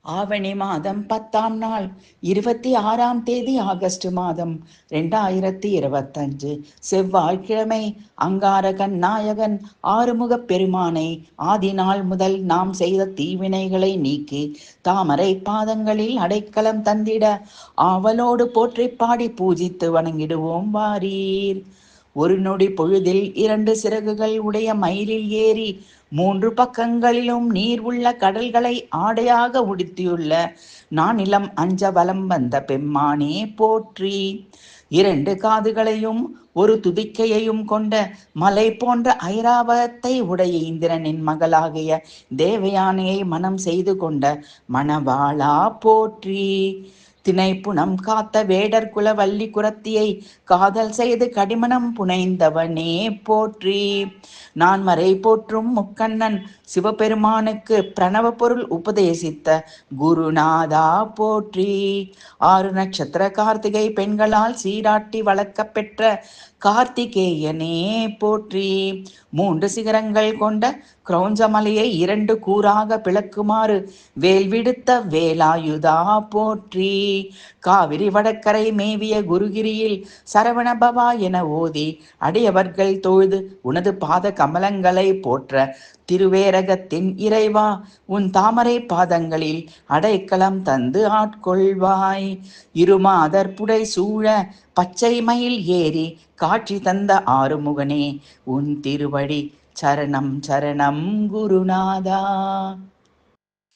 ஆவணி மாதம் 10ஆம் நாள் 26ஆம் தேதி ஆகஸ்ட் மாதம் 2025 செவ்வாய்க்கிழமை. அங்காரகன் நாயகன் ஆறுமுகப் பெருமானை ஆதி நாள் முதல் நாம் செய்த தீவினைகளை நீக்கி தாமரை பாதங்களில் அடைக்கலம் தந்திட ஆவலோடு போற்றி பாடி பூஜித்து வணங்கிடுவோம் வாரீர். ஒரு நொடி பொழுதில் 2 சிறகுகள் உடைய மயிலில் ஏறி 3 பக்கங்களிலும் நீர் உள்ள கடல்களை ஆடையாக உடுத்தியுள்ள நானிலம் அஞ்ச வலம் வந்த பெம்மானே போற்றி. 2 காதுகளையும் ஒரு துதிக்கையையும் கொண்ட மலை போன்ற ஐராவதத்தை உடைய இந்திரனின் மகளாகிய தேவயானையை மனம் செய்து கொண்ட மணவாளா போற்றி. திணைப்புணம் காத்த வேடர் குல வள்ளி குரத்தியை காதல் செய்து கடிமணம் புனைந்தவனே போற்றி. நான் மறை போற்றும் முக்கண்ணன் சிவபெருமானுக்கு பிரணவ பொருள் உபதேசித்த குருநாதா போற்றி. 6 நட்சத்திர கார்த்திகை பெண்களால் சீராட்டி வளர்க்க பெற்ற கார்த்திகேயனே போற்றி. 3 சிகரங்கள் கொண்ட கிரௌஞ்சமலையை 2 கூறாக பிளக்குமாறு வேல் விடுத்த வேலாயுதா போற்றி. காவிரி வடக்கரை மேவிய குருகிரியில் சரவணபவா என ஓதி அடியவர்கள் தொழுது உனது பாத கமலங்களை போற்ற திருவேரகத்தின் இறைவா, உன் தாமரை பாதங்களில் அடைக்கலம் தந்து ஆட்கொள்வாய். இருமாதர் புடை சூழ பச்சை மயில் ஏறி காட்சி தந்த ஆறுமுகனே, உன் திருவடி சரணம் சரணம் குருநாதா.